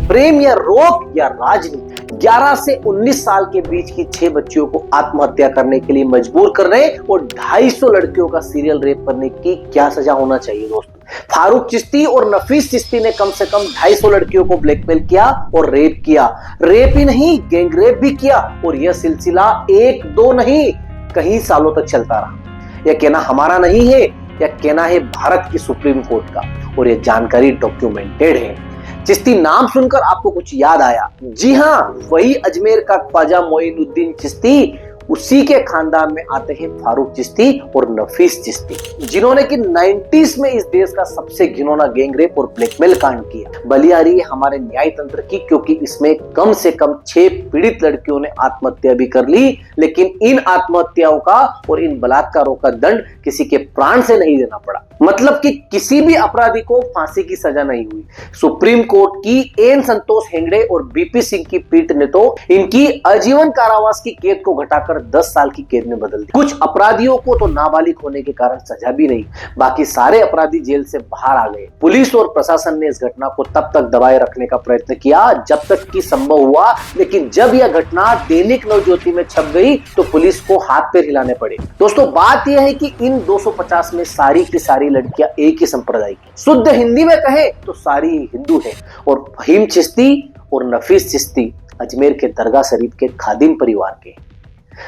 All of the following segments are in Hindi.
प्रेम या रोग या राजनीति। 11 से 19 साल के बीच की 6 बच्चियों को आत्महत्या करने के लिए मजबूर करने और 250 लड़कियों का सीरियल रेप करने की क्या सजा होना चाहिए दोस्तों? फारूक चिश्ती और नफीस चिश्ती ने कम से कम 250 लड़कियों को ब्लैकमेल किया और रेप किया। रेप ही नहीं, गैंग रेप भी किया और यह सिलसिला 1-2 नहीं, कई सालों तक चलता रहा। यह कहना हमारा नहीं है, यह कहना है भारत की सुप्रीम कोर्ट का और यह जानकारी डॉक्यूमेंटेड है। चिश्ती नाम सुनकर आपको कुछ याद आया? जी हां, वही अजमेर का ख्वाजा मोइनुद्दीन चिश्ती, उसी के खानदान में आते हैं फारूक चिश्ती और नफीस चिश्ती, जिन्होंने कि 90s में इस देश का सबसे घिनौना गैंग रेप और ब्लैकमेल कांड किया। बलि आ रही है हमारे न्याय तंत्र की, क्योंकि इसमें कम से कम 6 पीड़ित लड़कियों ने आत्महत्या भी कर ली, लेकिन इन आत्महत्याओं का और इन बलात्कारों का दंड किसी के प्राण से नहीं देना पड़ा। मतलब कि किसी भी अपराधी को फांसी की सजा नहीं हुई। सुप्रीम कोर्ट की एन संतोष हेगड़े और बीपी सिंह की पीठ ने तो इनकी आजीवन कारावास की कैद को घटाकर 10 साल की कैद में बदल दिया। कुछ अपराधियों को तो नाबालिग होने के कारण सजा भी नहीं, बाकी सारे अपराधी जेल से बाहर आ गए। पुलिस और प्रशासन ने इस घटना को तब तक दबाए रखने का प्रयत्न किया जब तक कि संभव हुआ, लेकिन जब यह घटना दैनिक नवज्योति में छप गई तो पुलिस को हाथ पैर हिलाने पड़े। दोस्तों, बात यह है कि इन 250 में सारी की सारी लड़कियां एक ही संप्रदाय की, शुद्ध हिंदी में कहे तो सारी हिंदू है और फहीम चिश्ती और नफीस चिश्ती अजमेर के दरगाह शरीफ के खादिम परिवार के।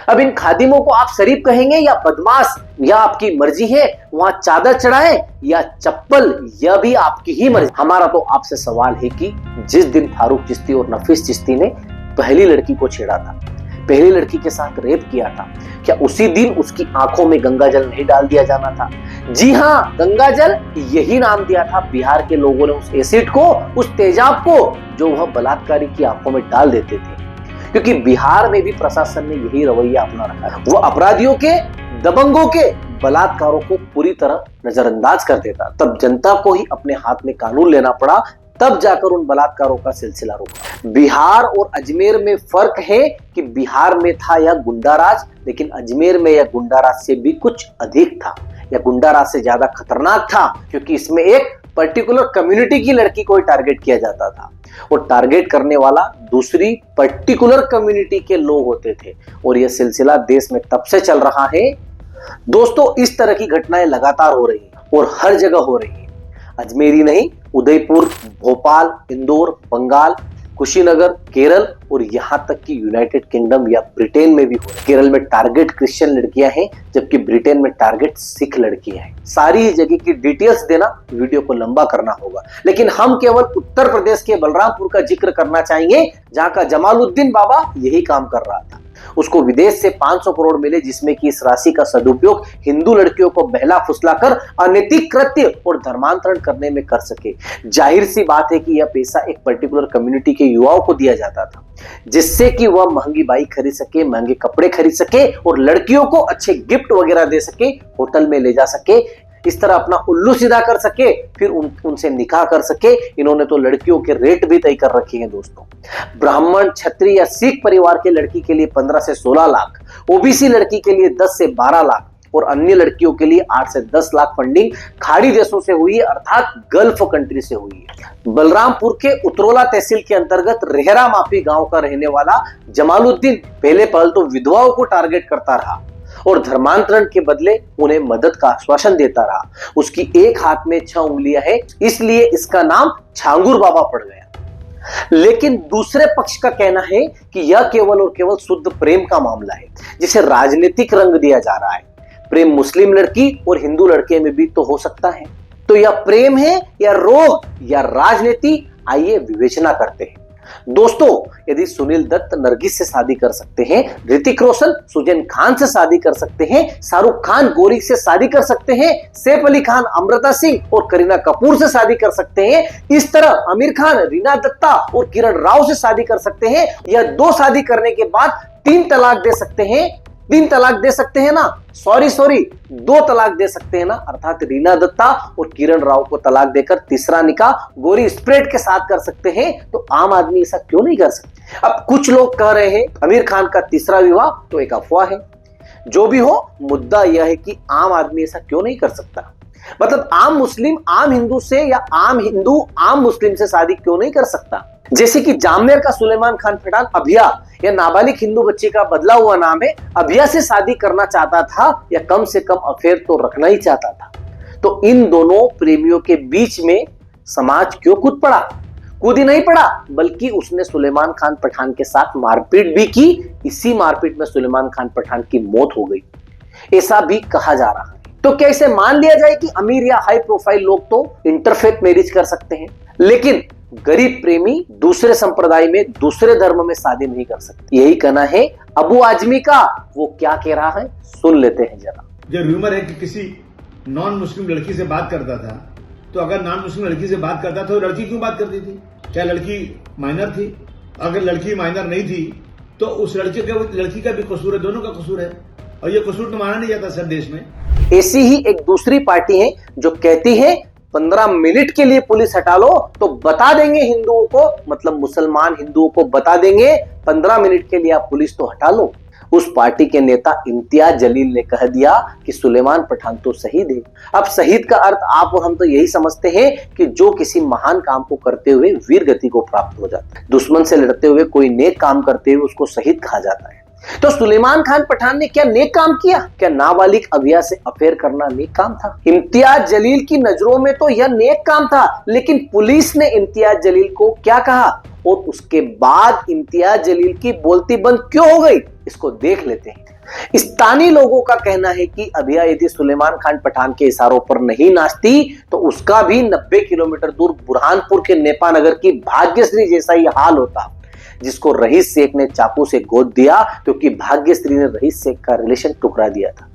अब इन खादिमों को आप शरीफ कहेंगे या बदमाश, या आपकी मर्जी है, वहां चादर चढ़ाए या चप्पल, यह भी आपकी ही मर्जी। हमारा तो आपसे सवाल है कि जिस दिन फारूक चिश्ती और नफीस चिश्ती ने पहली लड़की को छेड़ा था, पहली लड़की के साथ रेप किया था, क्या उसी दिन उसकी आंखों में गंगा जल नहीं डाल दिया जाना था? जी हां, गंगा जल, यही नाम दिया था बिहार के लोगों ने उस एसिड को, उस तेजाब को जो वह बलात्कारी की आंखों में डाल देते थे, क्योंकि बिहार में भी प्रशासन ने यही रवैया अपना रखा है। वो अपराधियों के, दबंगों के, बलात्कारों को पूरी तरह नजरअंदाज कर देता। तब जनता को ही अपने हाथ में कानून लेना पड़ा, तब जाकर उन बलात्कारों का सिलसिला रुका। बिहार और अजमेर में फर्क है कि बिहार में था यह गुंडाराज, लेकिन अजमेर में यह गुंडाराज से भी कुछ अधिक था। यह गुंडाराज से ज्यादा खतरनाक था, क्योंकि इसमें एक पर्टिकुलर कम्युनिटी की लड़की को ही टारगेट किया जाता था और टारगेट करने वाला दूसरी पर्टिकुलर कम्युनिटी के लोग होते थे। और यह सिलसिला देश में तब से चल रहा है। दोस्तों, इस तरह की घटनाएं लगातार हो रही हैं और हर जगह हो रही हैं। अजमेर ही नहीं, उदयपुर, भोपाल, इंदौर, बंगाल, कुशीनगर, केरल और यहां तक कि यूनाइटेड किंगडम या ब्रिटेन में भी हो रहा है। केरल में टारगेट क्रिश्चियन लड़कियां हैं, जबकि ब्रिटेन में टारगेट सिख लड़कियां हैं। सारी जगह की डिटेल्स देना वीडियो को लंबा करना होगा, लेकिन हम केवल उत्तर प्रदेश के बलरामपुर का जिक्र करना चाहेंगे, जहां का जमालुद्दीन बाबा यही काम कर रहा था। उसको विदेश से 500 करोड़ मिले, जिसमें कि इस राशि का सदुपयोग हिंदू लड़कियों को बहला फुसलाकर अनैतिक कृत्य और धर्मांतरण करने में कर सके। जाहिर सी बात है कि यह पैसा एक पर्टिकुलर कम्युनिटी के युवाओं को दिया जाता था, जिससे कि वह महंगी बाइक खरीद सके, महंगे कपड़े खरीद सके और लड़कियों को अच्छे गिफ्ट वगैरह दे सके, होटल में ले जा सके, इस तरह अपना उल्लू सीधा कर सके, फिर उनसे निकाह कर सके। इन्होंने तो लड़कियों के रेट भी तय कर रखे हैं दोस्तों। ब्राह्मण, क्षत्रिय या सिख परिवार के लड़की के लिए 15 से 16 लाख, ओबीसी लड़की के लिए 10 से 12 लाख और अन्य लड़कियों के लिए 8 से 10 लाख फंडिंग खाड़ी देशों से हुई है, अर्थात गल्फ कंट्री से हुई है। बलरामपुर के उतरोला तहसील के अंतर्गत रेहरा माफी गांव का रहने वाला जमालुद्दीन पहले पहल तो विधवाओं को टारगेट करता रहा और धर्मांतरण के बदले उन्हें मदद का आश्वासन देता रहा। उसकी एक हाथ में 6 उंगलियां हैं, इसलिए इसका नाम छांगुर बाबा पड़ गया। लेकिन दूसरे पक्ष का कहना है कि यह केवल और केवल शुद्ध प्रेम का मामला है, जिसे राजनीतिक रंग दिया जा रहा है। प्रेम मुस्लिम लड़की और हिंदू लड़के में भी तो हो सकता है। तो यह प्रेम है या रोग या राजनीति, आइए विवेचना करते हैं। दोस्तों, यदि सुनील दत्त नरगिस से शादी कर सकते हैं, ऋतिक रोशन सुजैन खान से शादी कर सकते हैं, शाहरुख खान गौरी से शादी कर सकते हैं, सैफ अली खान अमृता सिंह और करीना कपूर से शादी कर सकते हैं, इस तरह आमिर खान रीना दत्ता और किरण राव से शादी कर सकते हैं, या 2 शादी करने के बाद 3 तलाक दे सकते हैं। 3 तलाक दे सकते हैं ना, सॉरी 2 तलाक दे सकते हैं ना, अर्थात रीना दत्ता और किरण राव को तलाक देकर तीसरा निकाह गोरी स्प्रेड के साथ कर सकते हैं। तो आम आदमी ऐसा क्यों नहीं कर सकते? अब कुछ लोग कह रहे हैं आमिर खान का तीसरा विवाह तो एक अफवाह है। जो भी हो, मुद्दा यह है कि आम आदमी ऐसा क्यों नहीं कर सकता। मतलब आम मुस्लिम आम हिंदू से या आम हिंदू आम मुस्लिम से शादी क्यों नहीं कर सकता? जैसे कि जामनेर का सुलेमान खान पठान अभिया या नाबालिग हिंदू बच्ची का बदला हुआ नाम है, अभिया से शादी करना चाहता था या कम से कम अफेयर तो रखना ही चाहता था। तो इन दोनों प्रेमियों के बीच में समाज क्यों कूद पड़ा? कूद ही नहीं पड़ा, बल्कि उसने सुलेमान खान पठान के साथ मारपीट भी की। इसी मारपीट में सुलेमान खान पठान की मौत हो गई, ऐसा भी कहा जा रहा है। तो क्या इसे मान लिया जाए कि अमीर या हाई प्रोफाइल लोग तो इंटरफेथ मैरिज कर सकते हैं, लेकिन गरीब प्रेमी दूसरे संप्रदाय में, दूसरे धर्म में शादी नहीं कर सकते? यही कहना है अबू आजमी का। वो क्या कह रहा है, सुन लेते हैं जरा। जो र्यूमर है कि किसी नॉन मुस्लिम लड़की से बात करता था, तो अगर नॉन मुस्लिम लड़की से बात करता था तो लड़की क्यों बात करती थी? क्या लड़की माइनर थी? अगर लड़की माइनर नहीं थी तो उस लड़की का भी कसूर है, दोनों का कसूर है, और ये कसूर तो माना नहीं जाता सर देश में। ऐसी ही एक दूसरी पार्टी है जो कहती है 15 मिनट के लिए पुलिस हटा लो तो बता देंगे हिंदुओं को, मतलब मुसलमान हिंदुओं को बता देंगे 15 मिनट के लिए आप पुलिस तो हटा लो। उस पार्टी के नेता इम्तियाज जलील ने कह दिया कि सुलेमान पठान तो शहीद है। अब शहीद का अर्थ आप और हम तो यही समझते हैं कि जो किसी महान काम को करते हुए वीर गति को प्राप्त हो जाता है। दुश्मन से लड़ते हुए कोई नेक काम करते हुए उसको शहीद कहा जाता है। तो सुलेमान खान पठान ने क्या नेक काम किया? क्या नाबालिग अभिया से अफेयर करना नेक काम था? इम्तियाज जलील की नजरों में तो यह नेक काम था, लेकिन पुलिस ने इम्तियाज जलील को क्या कहा और उसके बाद इम्तियाज जलील की बोलती बंद क्यों हो गई, इसको देख लेते हैं। स्थानीय लोगों का कहना है कि अभिया यदि सुलेमान खान पठान के इशारों पर नहीं नाचती तो उसका भी 90 किलोमीटर दूर बुरहानपुर के नेपा नगर की भाग्यश्री जैसा ही हाल होता, जिसको रईस शेख ने चाकू से गोद दिया क्योंकि भाग्यश्री ने रईस शेख का रिलेशन टुकरा दिया था।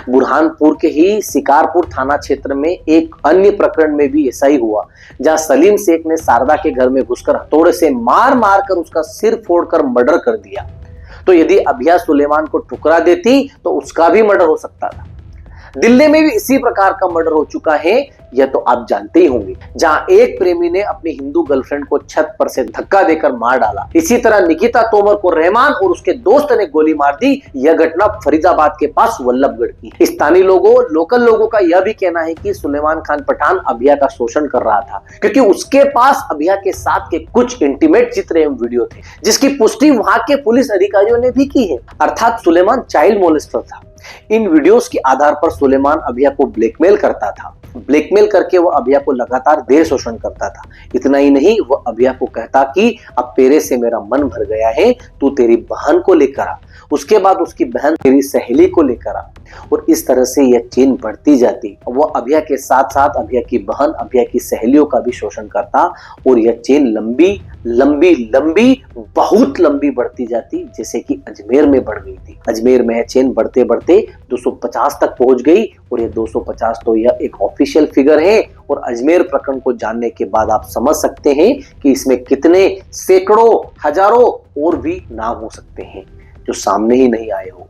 बुरहानपुर के ही शिकारपुर थाना क्षेत्र में एक अन्य प्रकरण में भी ऐसा ही हुआ, जहां सलीम शेख ने शारदा के घर में घुसकर हथौड़े से मार मार कर उसका सिर फोड़कर मर्डर कर दिया। तो यदि अभिया सुलेमान को ठुकरा देती तो उसका भी मर्डर हो सकता था। दिल्ली में भी इसी प्रकार का मर्डर हो चुका है, यह तो आप जानते ही होंगे, जहां एक प्रेमी ने अपनी हिंदू गर्लफ्रेंड को छत पर से धक्का देकर मार डाला। इसी तरह निकिता तोमर को रहमान और उसके दोस्त ने गोली मार दी। यह घटना फरीदाबाद के पास वल्लभगढ़ की। स्थानीय लोकल लोगों का यह भी कहना है कि सुलेमान खान पठान अभिया का शोषण कर रहा था, क्योंकि उसके पास अभिया के साथ के कुछ इंटीमेट चित्र एवं वीडियो थे, जिसकी पुष्टि वहां के पुलिस अधिकारियों ने भी की है। अर्थात सुलेमान चाइल्ड मोलेस्टर था। इन वीडियोस के आधार पर सुलेमान अभिया को ब्लैकमेल करता था। ब्लैकमेल करके वह अभिया को लगातार देह शोषण करता था। इतना ही नहीं, वह अभिया को कहता कि अब तेरे से मेरा मन भर गया है, तू तेरी बहन को लेकर आ, उसके बाद उसकी बहन तेरी सहेली को लेकर आ, और इस तरह से यह चेन बढ़ती जाती। वह अभिया के साथ साथ अभिया की बहन, अभिया की सहेलियों का भी शोषण करता, और यह चेन लंबी लंबी लंबी बहुत लंबी बढ़ती जाती, जैसे कि अजमेर में बढ़ गई थी। अजमेर में यह चेन बढ़ते बढ़ते 250 तक पहुंच गई, और यह 250 तो यह एक ऑफिशियल फिगर है। और अजमेर प्रकरण को जानने के बाद आप समझ सकते हैं कि इसमें कितने सैकड़ों हजारों और भी नाम हो सकते हैं जो सामने ही नहीं आए हो।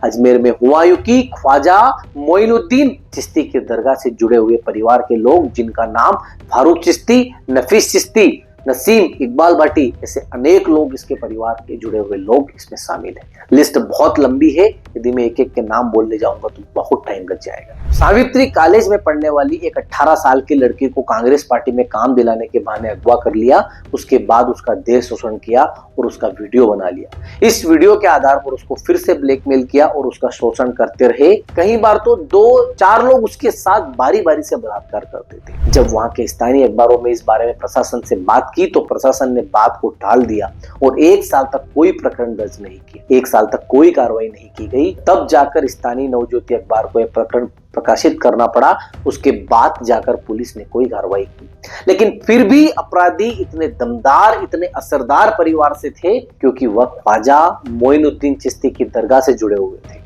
अजमेर में हुमायूं की ख्वाजा मोइनुद्दीन चिश्ती के दरगाह से जुड़े हुए परिवार के लोग, जिनका नाम फारूक चिश्ती, नफीस चिश्ती, नसीम, इकबाल भाटी, ऐसे अनेक लोग, इसके परिवार के जुड़े हुए लोग इसमें शामिल हैं। लिस्ट बहुत लंबी है, यदि मैं एक एक के नाम बोलने जाऊंगा तो बहुत टाइम लग जाएगा। सावित्री कॉलेज में पढ़ने वाली एक 18 साल की लड़की को कांग्रेस पार्टी में काम दिलाने के बहाने अगवा कर लिया, उसके बाद उसका देह शोषण किया और उसका वीडियो बना लिया। इस वीडियो के आधार पर उसको फिर से ब्लैकमेल किया और उसका शोषण करते रहे। कई बार तो 2-4 लोग उसके साथ बारी बारी से बलात्कार करते थे। जब वहां के स्थानीय अखबारों में इस बारे में प्रशासन से बात की तो प्रशासन ने बात को टाल दिया और 1 साल तक कोई प्रकरण दर्ज नहीं किया, 1 साल तक कोई कार्रवाई नहीं की गई। तब जाकर स्थानीय नवज्योति अखबार को यह प्रकरण प्रकाशित करना पड़ा। उसके बाद जाकर पुलिस ने कोई कार्रवाई की, लेकिन फिर भी अपराधी इतने दमदार, इतने असरदार परिवार से थे क्योंकि वह ख्वाजा मोइनुद्दीन चिश्ती की दरगाह से जुड़े हुए थे।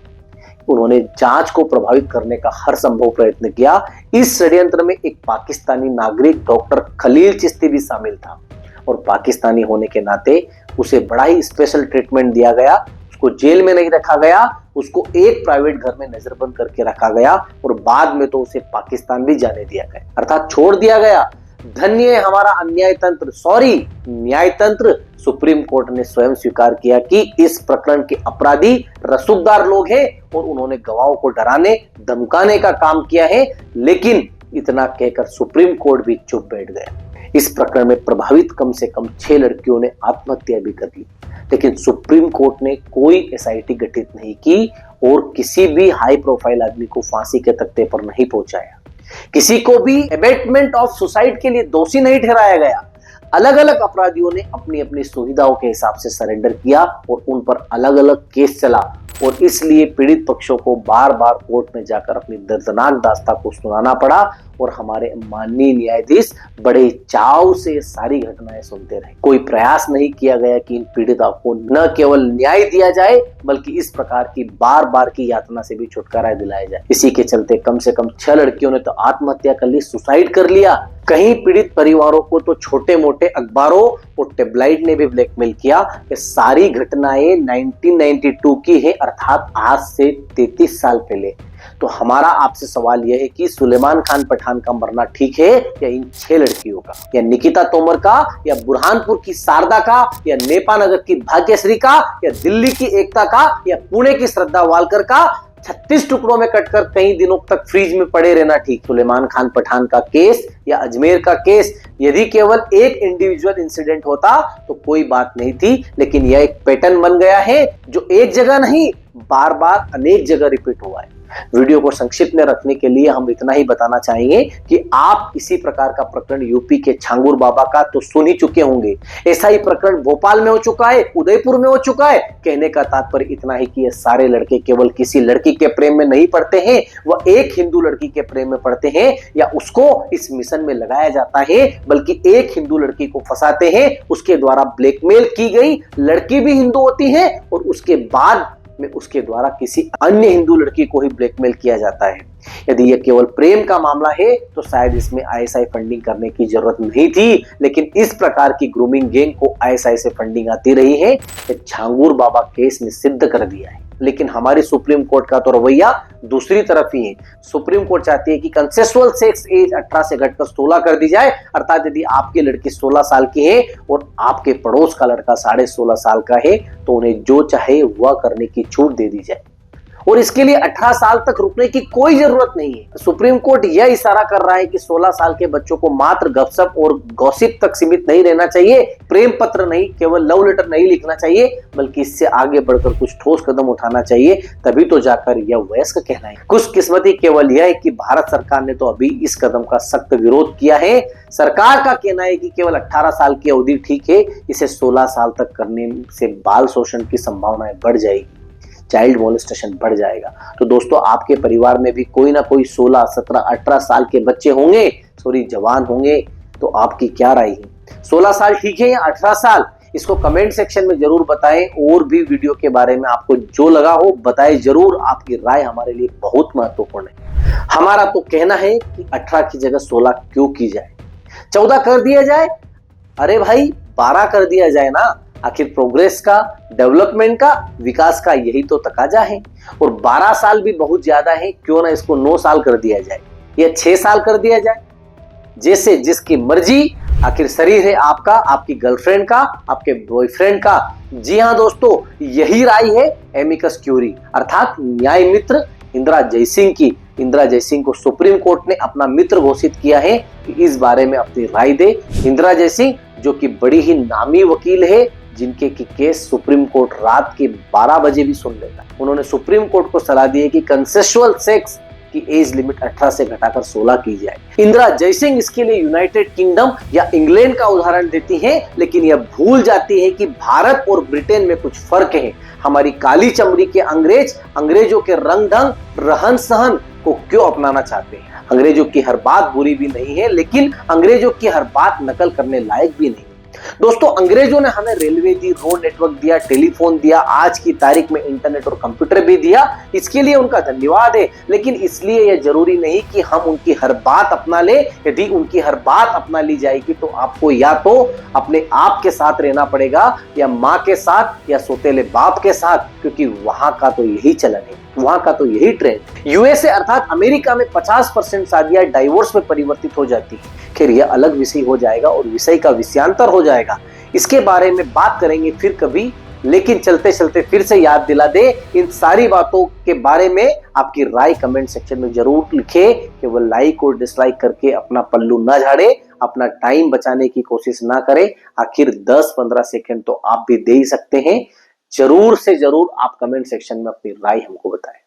उन्होंने जांच को प्रभावित करने का हर संभव प्रयत्न किया। इस षड्यंत्र में एक पाकिस्तानी नागरिक डॉक्टर खलील चिश्ती भी शामिल था, और पाकिस्तानी होने के नाते उसे बड़ा ही स्पेशल ट्रीटमेंट दिया गया। उसको जेल में नहीं रखा गया, उसको एक प्राइवेट घर में नजरबंद करके रखा गया, और बाद में तो उसे पाकिस्तान भी जाने दिया गया, अर्थात छोड़ दिया गया। धन्य है हमारा अन्याय तंत्र, सॉरी न्याय तंत्र। सुप्रीम कोर्ट ने स्वयं स्वीकार किया कि इस प्रकरण के अपराधी रसूखदार लोग हैं और उन्होंने गवाहों को डराने धमकाने का काम किया है, लेकिन इतना कहकर सुप्रीम कोर्ट भी चुप बैठ गया। इस प्रकरण में प्रभावित कम से कम 6 लड़कियों ने आत्महत्या भी कर ली, लेकिन सुप्रीम कोर्ट ने कोई एसआईटी गठित नहीं की और किसी भी हाई प्रोफाइल आदमी को फांसी के तख्ते पर नहीं पहुंचाया। किसी को भी अबेटमेंट ऑफ सुसाइड के लिए दोषी नहीं ठहराया गया। अलग अलग अपराधियों ने अपनी अपनी सुविधाओं के हिसाब से सरेंडर किया और उन पर अलग अलग केस चला और इसलिए पीड़ित पक्षों को बार बार कोर्ट में जाकर अपनी दर्दनाक दास्तां को सुनाना पड़ा और हमारे माननीय न्यायाधीश बड़े चाव से सारी घटनाएं सुनते रहे। कोई प्रयास नहीं किया गया कि इन पीड़िताओं को न केवल न्याय दिया जाए बल्कि इस प्रकार की बार बार की यातना से भी छुटकारा दिलाया जाए। इसी के चलते कम से कम 6 लड़कियों ने तो आत्महत्या कर ली, सुसाइड कर लिया। कहीं पीड़ित परिवारों को तो छोटे मोटे अखबारों और टेबलाइड ने भी ब्लैकमेल किया। ये सारी घटनाएं 1992 की है, अर्थात आज से 33 साल पहले। तो हमारा आपसे सवाल यह है कि सुलेमान खान पठान का मरना ठीक है या इन 6 लड़कियों का, या निकिता तोमर का, या बुरहानपुर की शारदा का, या नेपानगर की भाग्यश्री का, या दिल्ली की एकता का, या पुणे की श्रद्धा वालकर का 36 टुकड़ों में कटकर कई दिनों तक फ्रीज में पड़े रहना ठीक? सुलेमान खान पठान का केस या अजमेर का केस यदि केवल एक इंडिविजुअल इंसिडेंट होता तो कोई बात नहीं थी, लेकिन यह एक पैटर्न बन गया है जो एक जगह नहीं बार बार अनेक जगह रिपीट हुआ है। वीडियो को संक्षिप्त में रखने के लिए हम इतना ही बताना चाहेंगे कि आप इसी प्रकार का प्रकरण यूपी के छांगुर बाबा का तो सुन ही चुके होंगे। ऐसा ही प्रकरण भोपाल में हो चुका है, उदयपुर में हो चुका है। कहने का तात्पर्य इतना ही कि ये सारे लड़के केवल किसी लड़की के प्रेम में नहीं पड़ते हैं, वह एक हिंदू लड़की के प्रेम में पड़ते हैं या उसको इस मिशन में लगाया जाता है, बल्कि एक हिंदू लड़की को फंसाते हैं, उसके द्वारा ब्लैकमेल की गई लड़की भी हिंदू होती है और उसके बाद में उसके द्वारा किसी अन्य हिंदू लड़की को ही ब्लैकमेल किया जाता है। यदि यह केवल प्रेम का मामला है तो शायद इसमें आईएसआई फंडिंग करने की जरूरत नहीं थी, लेकिन इस प्रकार की ग्रूमिंग गैंग को आईएसआई से फंडिंग आती रही है। छांगुर बाबा केस ने सिद्ध कर दिया है। लेकिन हमारी सुप्रीम कोर्ट का तो रवैया दूसरी तरफ ही है। सुप्रीम कोर्ट चाहती है कि कंसेशुअल सेक्स एज 18 से घटकर 16 कर दी जाए, अर्थात यदि आपकी लड़की 16 साल की है और आपके पड़ोस का लड़का 16.5 साल का है तो उन्हें जो चाहे वह करने की छूट दे दी जाए और इसके लिए 18 साल तक रुकने की कोई जरूरत नहीं है। सुप्रीम कोर्ट यह इशारा कर रहा है कि 16 साल के बच्चों को मात्र गपशप और गॉसिप तक सीमित नहीं रहना चाहिए, प्रेम पत्र नहीं, केवल लव लेटर नहीं लिखना चाहिए, बल्कि इससे आगे बढ़कर कुछ ठोस कदम उठाना चाहिए, तभी तो जाकर यह वयस्क कहलाए। खुशकिस्मती केवल यह है कि भारत सरकार ने तो अभी इस कदम का सख्त विरोध किया है। सरकार का कहना है कि केवल 18 साल की अवधि ठीक है, इसे 16 साल तक करने से बाल शोषण की संभावनाएं बढ़ जाएगी, चाइल्ड मोलेस्टेशन बढ़ जाएगा। तो दोस्तों, आपके परिवार में भी कोई ना कोई 16, 17, 18 साल के बच्चे होंगे, जवान होंगे, तो आपकी क्या राय है? 16 साल ठीक है या 18 साल? इसको कमेंट सेक्शन में जरूर बताएं। और भी वीडियो के बारे में आपको जो लगा हो बताएं जरूर। आपकी राय हमारे लिए बहुत महत्वपूर्ण है। हमारा तो कहना है कि 18 की जगह 16 क्यों की जाए, 14 कर दिया जाए, अरे भाई 12 कर दिया जाए ना। आखिर प्रोग्रेस का, डेवलपमेंट का, विकास का यही तो तकाजा है। और 12 साल भी बहुत ज्यादा है, क्यों ना इसको 9 साल कर दिया जाए या 6 साल कर दिया जाए, जैसे जिसकी मर्जी। आखिर शरीर है आपका, आपकी गर्लफ्रेंड का, आपके बॉयफ्रेंड का। जी हाँ दोस्तों, यही राय है एमिकस क्यूरी अर्थात न्याय मित्र इंदिरा जयसिंह की। इंदिरा जयसिंह को सुप्रीम कोर्ट ने अपना मित्र घोषित किया है कि इस बारे में अपनी राय दे। इंदिरा जयसिंह जो कि बड़ी ही नामी वकील है, जिनके की केस सुप्रीम कोर्ट रात के 12 बजे भी सुन लेता है। उन्होंने सुप्रीम कोर्ट को सलाह दी है कि कंसेशुअल सेक्स की एज लिमिट 18 से घटाकर 16 की जाए। इंदिरा जयसिंह इसके लिए यूनाइटेड किंगडम या इंग्लैंड का उदाहरण देती हैं, लेकिन यह भूल जाती है कि भारत और ब्रिटेन में कुछ फर्क है। हमारी काली चमड़ी के अंग्रेजों के रंग ढंग, रहन सहन को क्यों अपनाना चाहते हैं? अंग्रेजों की हर बात बुरी भी नहीं है, लेकिन अंग्रेजों की हर बात नकल करने लायक भी नहीं। दोस्तों, अंग्रेजों ने हमें रेलवे दी, रोड नेटवर्क दिया, टेलीफोन दिया, आज की तारीख में इंटरनेट और कंप्यूटर भी दिया। इसके लिए उनका धन्यवाद है, लेकिन इसलिए यह जरूरी नहीं कि हम उनकी हर बात अपना ले। यदि उनकी हर बात अपना ली जाएगी तो आपको या तो अपने आप के साथ रहना पड़ेगा या माँ के साथ या सोतेले बाप के साथ, क्योंकि वहां का तो यही चलन है, वहां का तो यही ट्रेंड। यूएसए अर्थात अमेरिका में 50% शादियां डाइवोर्स में परिवर्तित हो जाती है। खैर, यह अलग विषय हो जाएगा और विषय का विषयांतर हो जाएगा, इसके बारे में बात करेंगे फिर कभी। लेकिन चलते चलते फिर से याद दिला दे, इन सारी बातों के बारे में आपकी राय कमेंट सेक्शन में जरूर लिखे। केवल लाइक और डिसलाइक करके अपना पल्लू न झाड़े, अपना टाइम बचाने की कोशिश ना करें। आखिर 10-15 सेकंड तो आप भी दे ही सकते हैं। जरूर से जरूर आप कमेंट सेक्शन में अपनी राय हमको बताएं।